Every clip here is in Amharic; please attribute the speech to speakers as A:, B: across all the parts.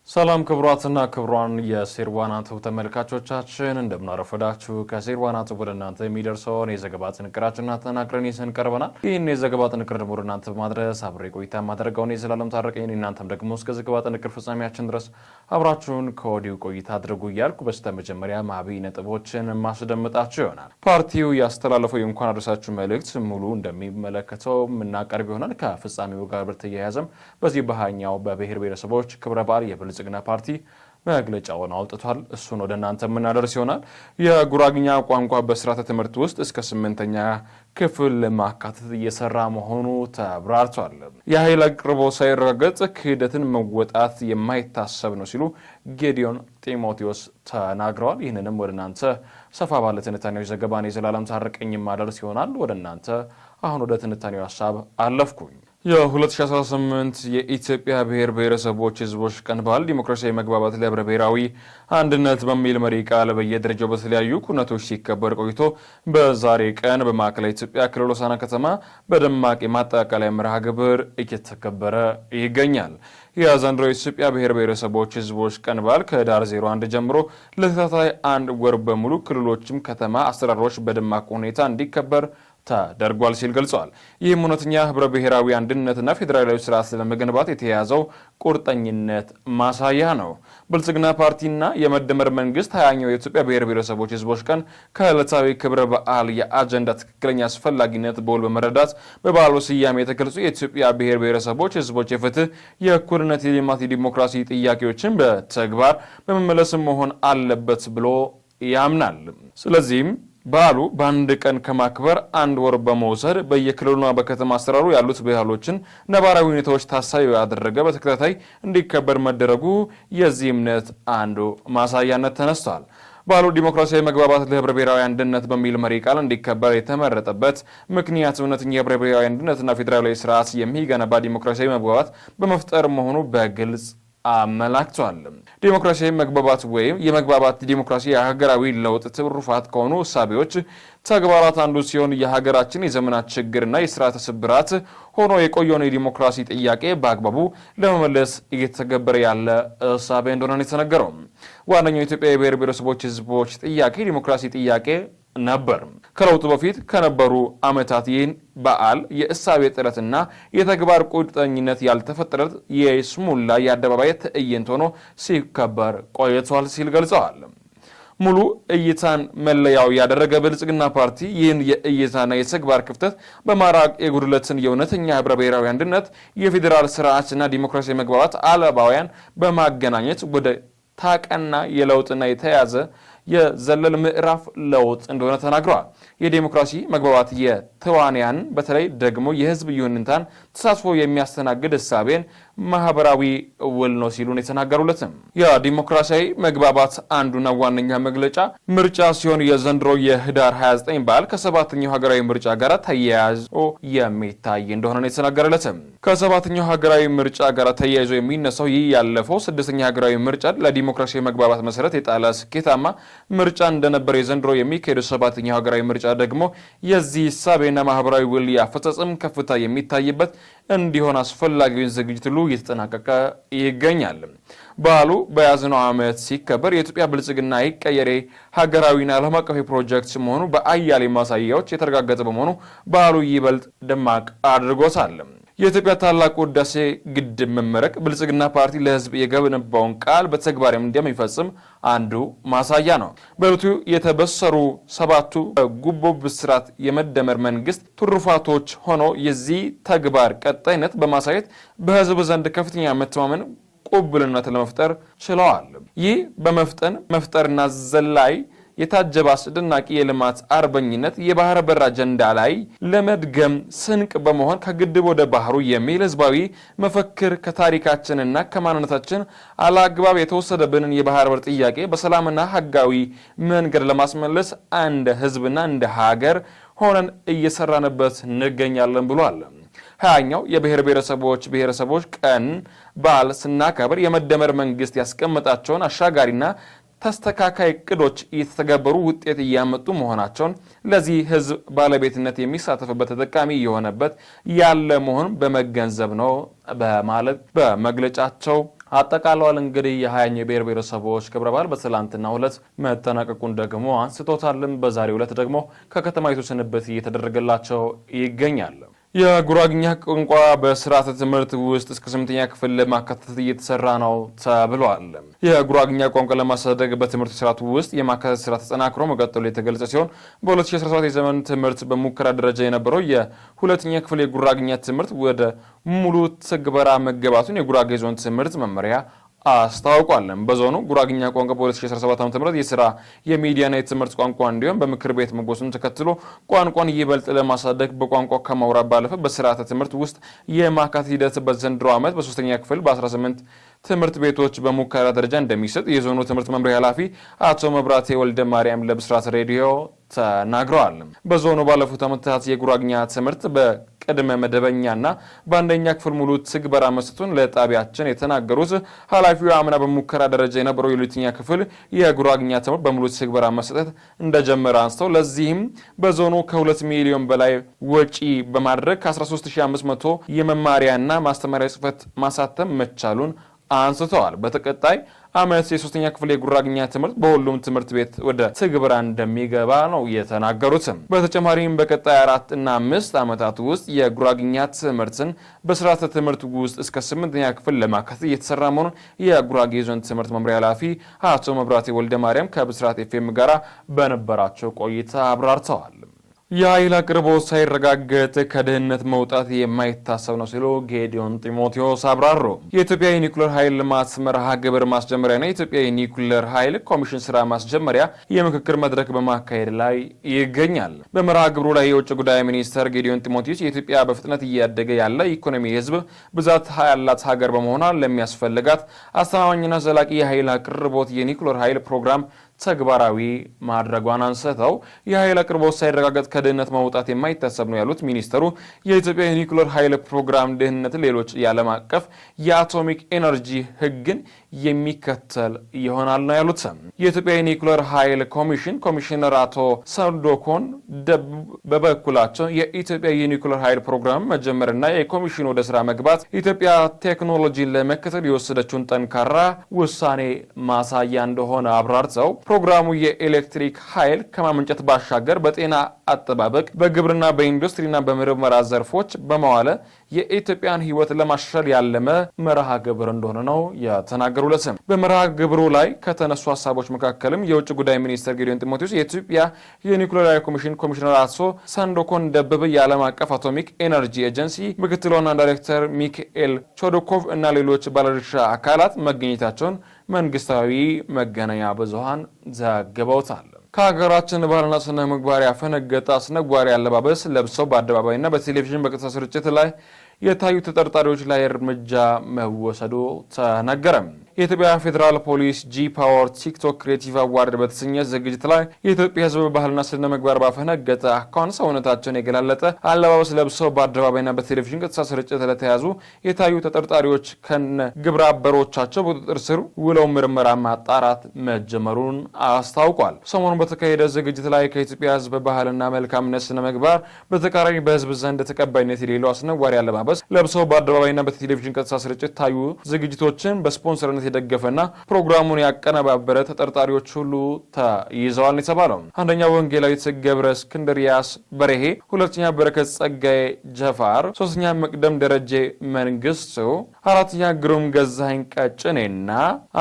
A: ሰላም ክብሯትና ክብሯን የሴርዋና ቱብ ተመልካቾቻችን እንደምናረፈዳችሁ ከሴርዋና ቱብ ወደ እናንተ የሚደርሰውን የዘገባ ጥንቅራችንን አጠናቅረን ይዘን ቀርበናል። ይህን የዘገባ ጥንቅር ደግሞ ወደ እናንተ በማድረስ አብሬ ቆይታ ማድረገውን የዘላለም ታረቀኝ እናንተም ደግሞ እስከ ዘገባ ጥንቅር ፍጻሜያችን ድረስ አብራችሁን ከወዲሁ ቆይታ አድርጉ እያልኩ በስተመጀመሪያ አብይ ነጥቦችን ማስደምጣችሁ ይሆናል። ፓርቲው ያስተላለፈው የእንኳን አደረሳችሁ መልእክት ሙሉ እንደሚመለከተው የምናቀርብ ይሆናል። ከፍጻሜው ጋር በተያያዘም በዚህ በሃያኛው በብሔር ብሔረሰቦች ክብረ በዓል የብልጽግና ፓርቲ መግለጫውን አውጥቷል። እሱን ወደ እናንተ የምናደርስ ይሆናል። የጉራግኛ ቋንቋ በስርዓተ ትምህርት ውስጥ እስከ 8ኛ ክፍል ለማካተት እየሰራ መሆኑ ተብራርቷል። የኃይል አቅርቦት ሳይረጋገጥ ክህደትን መወጣት የማይታሰብ ነው ሲሉ ጌዲዮን ጢሞቴዎስ ተናግረዋል። ይህንንም ወደ እናንተ ሰፋ ባለ ትንታኔዎች ዘገባን የዘላለም ታረቀኝ ማደርስ ይሆናል። ወደ እናንተ አሁን ወደ ትንታኔው ሐሳብ አለፍኩኝ። የ2018 የኢትዮጵያ ብሔር ብሔረሰቦች ህዝቦች ቀን በዓል ዲሞክራሲያዊ መግባባት ለህብረ ብሔራዊ አንድነት በሚል መሪ ቃል በየደረጃው በተለያዩ ኩነቶች ሲከበር ቆይቶ በዛሬ ቀን በማዕከላዊ ኢትዮጵያ ክልል ሆሳዕና ከተማ በደማቅ የማጠቃለያ መርሃ ግብር እየተከበረ ይገኛል። የዘንድሮ የኢትዮጵያ ብሔር ብሔረሰቦች ህዝቦች ቀን በዓል ከህዳር 01 ጀምሮ ለተከታታይ አንድ ወር በሙሉ ክልሎችም ከተማ አስተዳደሮች በደማቅ ሁኔታ እንዲከበር ተደርጓል ሲል ገልጸዋል። ይህም እውነተኛ ህብረ ብሔራዊ አንድነትና ፌዴራላዊ ስርዓት ለመገንባት የተያዘው ቁርጠኝነት ማሳያ ነው። ብልጽግና ፓርቲና የመደመር መንግስት 20ኛው የኢትዮጵያ ብሔር ብሔረሰቦች ህዝቦች ቀን ከዕለታዊ ክብረ በዓል የአጀንዳ ትክክለኛ አስፈላጊነት በውል በመረዳት በበዓሉ ስያሜ የተገልጹ የኢትዮጵያ ብሔር ብሔረሰቦች ህዝቦች የፍትህ፣ የእኩልነት፣ የልማት፣ የዲሞክራሲ ጥያቄዎችን በተግባር በመመለስም መሆን አለበት ብሎ ያምናል። ስለዚህም በዓሉ በአንድ ቀን ከማክበር አንድ ወር በመውሰድ በየክልሉና በከተማ አስተዳደሩ ያሉት ባህሎችን ነባራዊ ሁኔታዎች ታሳቢ ያደረገ በተከታታይ እንዲከበር መደረጉ የዚህ እምነት አንዱ ማሳያነት ተነስቷል። በዓሉ ዲሞክራሲያዊ መግባባት ለህብረ ብሔራዊ አንድነት በሚል መሪ ቃል እንዲከበር የተመረጠበት ምክንያት እውነተኛ የህብረ ብሔራዊ አንድነትና ፌዴራላዊ ስርዓት የሚገነባ ዲሞክራሲያዊ መግባባት በመፍጠር መሆኑ በግልጽ አመላክቷል። ዲሞክራሲያዊ መግባባት ወይም የመግባባት ዲሞክራሲ የሀገራዊ ለውጥ ትሩፋት ከሆኑ እሳቤዎች ተግባራት አንዱ ሲሆን የሀገራችን የዘመናት ችግርና የስርዓተ ስብራት ሆኖ የቆየውን የዲሞክራሲ ጥያቄ በአግባቡ ለመመለስ እየተገበረ ያለ እሳቤ እንደሆነ የተነገረው ዋነኛው የኢትዮጵያ የብሔር ብሔረሰቦች ህዝቦች ጥያቄ ዲሞክራሲ ጥያቄ ነበር። ከለውጡ በፊት ከነበሩ ዓመታት ይህን በዓል የእሳቤ ጥረትና የተግባር ቁርጠኝነት ያልተፈጠረት የስሙላ የአደባባይ ትዕይንት ሆኖ ሲከበር ቆይቷል ሲል ገልጸዋል። ሙሉ እይታን መለያው ያደረገ ብልጽግና ፓርቲ ይህን የእይታና የተግባር ክፍተት በማራቅ የጉድለትን የእውነተኛ ህብረ ብሔራዊ አንድነት የፌዴራል ስርዓትና ዲሞክራሲያዊ መግባባት አለባውያን በማገናኘት ወደ ታቀና የለውጥና የተያዘ የዘለል ምዕራፍ ለውጥ እንደሆነ ተናግረዋል። የዲሞክራሲ መግባባት የተዋንያን በተለይ ደግሞ የህዝብ ይሁንታን ተሳትፎ የሚያስተናግድ እሳቤን ማህበራዊ ውል ነው ሲሉን የተናገሩለትም የዲሞክራሲያዊ መግባባት አንዱና ዋነኛ መግለጫ ምርጫ ሲሆን የዘንድሮ የህዳር 29 በዓል ከሰባተኛው ሀገራዊ ምርጫ ጋር ተያይዞ የሚታይ እንደሆነ ነው የተናገረለትም። ከሰባተኛው ሀገራዊ ምርጫ ጋር ተያይዞ የሚነሳው ይህ ያለፈው ስድስተኛ ሀገራዊ ምርጫ ለዲሞክራሲያዊ መግባባት መሰረት የጣለ ስኬታማ ምርጫ እንደነበር የዘንድሮ የሚካሄደው ሰባተኛው ሀገራዊ ምርጫ ደግሞ የዚህ እሳቤና ማህበራዊ ውል አፈጻጸም ከፍታ የሚታይበት እንዲሆን አስፈላጊውን ዝግጅት ሁሉ እየተጠናቀቀ ይገኛል። በዓሉ በያዝነው ዓመት ሲከበር የኢትዮጵያ ብልጽግና ይቀየሬ ሀገራዊና ዓለም አቀፋዊ ፕሮጀክት መሆኑ በአያሌ ማሳያዎች የተረጋገጠ በመሆኑ በዓሉ ይበልጥ ደማቅ አድርጎታል። የኢትዮጵያ ታላቁ ህዳሴ ግድብ መመረቅ ብልጽግና ፓርቲ ለህዝብ የገነባውን ቃል በተግባር እንደሚፈጽም አንዱ ማሳያ ነው። በዕለቱ የተበሰሩ ሰባቱ ጉቦ ብስራት የመደመር መንግስት ትሩፋቶች ሆኖ የዚህ ተግባር ቀጣይነት በማሳየት በህዝብ ዘንድ ከፍተኛ መተማመን ቁብልነት ለመፍጠር ችለዋል። ይህ በመፍጠን መፍጠርና ዘላይ የታጀበ አስደናቂ የልማት አርበኝነት የባህር በር አጀንዳ ላይ ለመድገም ስንቅ በመሆን ከግድብ ወደ ባህሩ የሚል ህዝባዊ መፈክር ከታሪካችንና ከማንነታችን አላግባብ የተወሰደብንን የባህር በር ጥያቄ በሰላምና ህጋዊ መንገድ ለማስመለስ እንደ ህዝብና እንደ ሀገር ሆነን እየሰራንበት እንገኛለን ብሏል። 20ኛው የብሔር ብሔረሰቦች ቀን በዓል ስናከብር የመደመር መንግስት ያስቀመጣቸውን አሻጋሪና ተስተካካይ እቅዶች እየተተገበሩ ውጤት እያመጡ መሆናቸውን ለዚህ ህዝብ ባለቤትነት የሚሳተፍበት ተጠቃሚ የሆነበት ያለ መሆን በመገንዘብ ነው በማለት በመግለጫቸው አጠቃሏል። እንግዲህ የ20ኛው የብሔር ብሔረሰቦች ክብረ በዓል በትላንትናው ዕለት መጠናቀቁን ደግሞ አንስቶታልም። በዛሬው ዕለት ደግሞ ከከተማይቱ ስንብት እየተደረገላቸው ይገኛል። የጉራግኛ ቋንቋ በስርዓተ ትምህርት ውስጥ እስከ 8ኛ ክፍል ለማካተት እየተሰራ ነው ተብሏል። የጉራግኛ ቋንቋ ለማሳደግ በትምህርት ስርዓቱ ውስጥ የማካተት ስራ ተጠናክሮ መቀጠሉ የተገለጸ ሲሆን በ2017 የዘመን ትምህርት በሙከራ ደረጃ የነበረው የሁለተኛ ክፍል የጉራግኛ ትምህርት ወደ ሙሉ ትግበራ መገባቱን የጉራጌ ዞን ትምህርት መመሪያ አስታውቋል። በዞኑ ጉራግኛ ቋንቋ በ2017 ዓ.ም የስራ የሚዲያና የትምህርት ቋንቋ እንዲሆን በምክር ቤት መወሰኑን ተከትሎ ቋንቋን ይበልጥ ለማሳደግ በቋንቋ ከማውራት ባለፈ በስርዓተ ትምህርት ውስጥ የማካተት ሂደት በዘንድሮ ዓመት በ3ኛ ክፍል በ18 ትምህርት ቤቶች በሙከራ ደረጃ እንደሚሰጥ የዞኑ ትምህርት መምሪያ ኃላፊ አቶ መብራቴ ወልደ ማርያም ለብስራት ሬዲዮ ተናግረዋል። በዞኑ ባለፉት ዓመታት የጉራግኛ ትምህርት በቅድመ መደበኛና በአንደኛ ክፍል ሙሉ ትግበራ መስጠቱን ለጣቢያችን የተናገሩት ኃላፊው አምና በሙከራ ደረጃ የነበረው የሁለተኛ ክፍል የጉራግኛ ትምህርት በሙሉ ትግበራ መስጠት እንደጀመረ አንስተው ለዚህም በዞኑ ከ2 ሚሊዮን በላይ ወጪ በማድረግ ከ13500 የመማሪያና ማስተማሪያ ጽሕፈት ማሳተም መቻሉን አንስተዋል። በተቀጣይ ዓመት የ3ኛ ክፍል የጉራግኛ ትምህርት በሁሉም ትምህርት ቤት ወደ ትግበራ እንደሚገባ ነው የተናገሩት። በተጨማሪም በቀጣይ 4 እና 5 ዓመታት ውስጥ የጉራግኛ ትምህርትን በስርዓተ ትምህርት ውስጥ እስከ 8ኛ ክፍል ለማካተት እየተሰራ መሆኑን የጉራጌ ዞን ትምህርት መምሪያ ኃላፊ አቶ መብራቴ ወልደ ማርያም ከብስራት ኤፍኤም ጋር በነበራቸው ቆይታ አብራርተዋል። የኃይል አቅርቦት ሳይረጋገጥ ከድህነት መውጣት የማይታሰብ ነው ሲሉ ጌዲዮን ጢሞቴዎስ አብራሩ። የኢትዮጵያ የኒኩሌር ኃይል ልማት መርሃ ግብር ማስጀመሪያና የኢትዮጵያ የኒኩሌር ኃይል ኮሚሽን ስራ ማስጀመሪያ የምክክር መድረክ በማካሄድ ላይ ይገኛል። በመርሃ ግብሩ ላይ የውጭ ጉዳይ ሚኒስተር ጌዲዮን ጢሞቴዎስ የኢትዮጵያ በፍጥነት እያደገ ያለ ኢኮኖሚ የህዝብ ብዛት ያላት ሀገር በመሆኗ ለሚያስፈልጋት አስተማማኝና ዘላቂ የኃይል አቅርቦት የኒኩሌር ኃይል ፕሮግራም ተግባራዊ ማድረጓን አንስተው የኃይል አቅርቦት ሳይረጋገጥ ከድህነት መውጣት የማይታሰብ ነው ያሉት ሚኒስተሩ የኢትዮጵያ የኒኩሌር ኃይል ፕሮግራም ድህነት ሌሎች የዓለም አቀፍ የአቶሚክ ኤነርጂ ህግን የሚከተል ይሆናል ነው ያሉት። የኢትዮጵያ የኒኩሌር ኃይል ኮሚሽን ኮሚሽነር አቶ ሰንዶኮን በበኩላቸው የኢትዮጵያ የኒኩሌር ኃይል ፕሮግራም መጀመርና የኮሚሽኑ ወደ ስራ መግባት ኢትዮጵያ ቴክኖሎጂን ለመከተል የወሰደችውን ጠንካራ ውሳኔ ማሳያ እንደሆነ አብራርተው ፕሮግራሙ የኤሌክትሪክ ኃይል ከማመንጨት ባሻገር በጤና አጠባበቅ፣ በግብርና፣ በኢንዱስትሪና በምርመራ ዘርፎች በመዋለ የኢትዮጵያን ህይወት ለማሻሻል ያለመ መርሃ ግብር እንደሆነ ነው የተናገሩለት። በመርሃ ግብሩ ላይ ከተነሱ ሀሳቦች መካከልም የውጭ ጉዳይ ሚኒስትር ጌዲዮን ጢሞቴዎስ፣ የኢትዮጵያ የኒኩሌር ኃይል ኮሚሽን ኮሚሽነር አቶ ሰንዶኮን ደበበ፣ የዓለም አቀፍ አቶሚክ ኤነርጂ ኤጀንሲ ምክትል ዋና ዳይሬክተር ሚካኤል ቾዶኮቭ እና ሌሎች ባለድርሻ አካላት መገኘታቸውን መንግስታዊ መገናኛ ብዙሃን ዘግበውታል። ከሀገራችን ባህልና ስነ ምግባር ያፈነገጠ አስነዋሪ አለባበስ ለብሰው በአደባባይና በቴሌቪዥን በቀጥታ ስርጭት ላይ የታዩ ተጠርጣሪዎች ላይ እርምጃ መወሰዱ ተነገረ። የኢትዮጵያ ፌዴራል ፖሊስ ጂ ፓወር ቲክቶክ ክሬቲቭ አዋርድ በተሰኘ ዝግጅት ላይ የኢትዮጵያ ሕዝብ ባህልና ስነ ምግባር ባፈነገጠ አኳኋን ሰውነታቸውን የገላለጠ አለባበስ ለብሰው በአደባባይና በቴሌቪዥን ቀጥታ ስርጭት ለተያዙ የታዩ ተጠርጣሪዎች ከነ ግብረ አበሮቻቸው በቁጥጥር ስር ውለው ምርመራ ማጣራት መጀመሩን አስታውቋል። ሰሞኑን በተካሄደ ዝግጅት ላይ ከኢትዮጵያ ሕዝብ ባህልና መልካምነት ስነ ምግባር በተቃራኒ በሕዝብ ዘንድ ተቀባይነት የሌለው አስነዋሪ አለባበስ ለብሰው በአደባባይና በቴሌቪዥን ቀጥታ ስርጭት ታዩ ዝግጅቶችን በስፖንሰርነት የደገፈና ፕሮግራሙን ያቀነባበረ ተጠርጣሪዎች ሁሉ ተይዘዋል የተባለው አንደኛ ወንጌላዊት ገብረ እስክንድሪያስ በርሄ፣ ሁለተኛ በረከት ጸጋዬ ጀፋር፣ ሶስተኛ መቅደም ደረጀ መንግስቱ፣ አራተኛ ግሩም ገዛኸኝ ቀጭኔና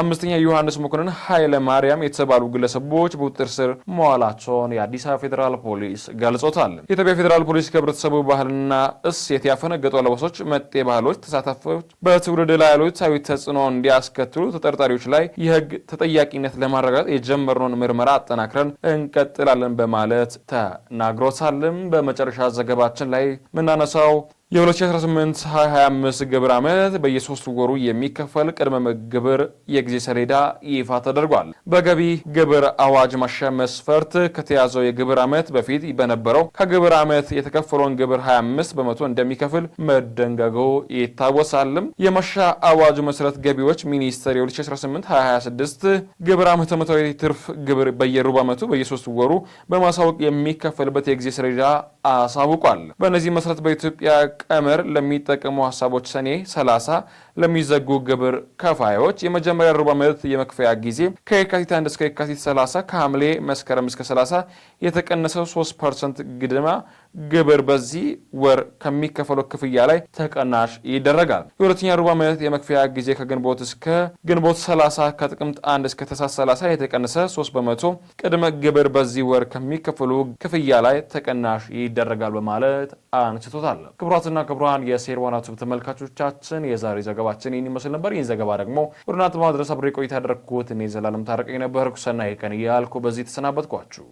A: አምስተኛ ዮሐንስ መኮንን ኃይለ ማርያም የተባሉ ግለሰቦች በቁጥጥር ስር መዋላቸውን የአዲስ አበባ ፌዴራል ፖሊስ ገልጾታል። የኢትዮጵያ ፌዴራል ፖሊስ ከህብረተሰቡ ባህልና እሴት ያፈነገጡ አለባበሶች፣ መጤ ባህሎች ተሳታፊዎች በትውልድ ላይ አሉታዊ ተጽዕኖ እንዲያስከትሉ ተጠርጣሪዎች ላይ የህግ ተጠያቂነት ለማረጋገጥ የጀመርነውን ምርመራ አጠናክረን እንቀጥላለን በማለት ተናግሮታልም። በመጨረሻ ዘገባችን ላይ የምናነሳው የ2018-2025 ግብር ዓመት በየ3 ወሩ የሚከፈል ቅድመ ግብር የጊዜ ሰሌዳ ይፋ ተደርጓል። በገቢ ግብር አዋጅ ማሻሻያ መስፈርት ከተያዘው የግብር ዓመት በፊት በነበረው ከግብር ዓመት የተከፈለውን ግብር 25 በመቶ እንደሚከፍል መደንገጉ ይታወሳልም። የማሻሻያ አዋጁ መሰረት ገቢዎች ሚኒስቴር የ2018-2026 ግብር ዓመታዊ ትርፍ ግብር በየሩብ ዓመቱ በየ3 ወሩ በማሳወቅ የሚከፈልበት የጊዜ ሰሌዳ አሳውቋል። በእነዚህ መሰረት በኢትዮጵያ ቀመር ለሚጠቀሙ ሐሳቦች ሰኔ 30 ለሚዘጉ ግብር ከፋዮች የመጀመሪያ ሩብ ዓመት የመክፈያ ጊዜ ከየካቲት 1 እስከ የካቲት 30 ከሐምሌ መስከረም እስከ 30 የተቀነሰው 3% ግድማ ግብር በዚህ ወር ከሚከፈለው ክፍያ ላይ ተቀናሽ ይደረጋል። የሁለተኛ ሩብ ዓመት የመክፈያ ጊዜ ከግንቦት እስከ ግንቦት 30 ከጥቅምት 1 እስከ ታህሳስ 30 የተቀነሰ 3% ቅድመ ግብር በዚህ ወር ከሚከፈሉ ክፍያ ላይ ተቀናሽ ይደረጋል በማለት አንስቶታል። ክቡራትና ክቡራን የሴርዋና ዩቲዩብ ተመልካቾቻችን የዛሬ ዘገባችን ይህን ይመስል ነበር። ይህን ዘገባ ደግሞ ወደ እናንተ ማድረስ አብሬ ቆይታ ያደረግኩት እኔ ዘላለም ታረቀኝ ነበርኩ። ሰናይ ቀን እያልኩ በዚህ ተሰናበትኳችሁ።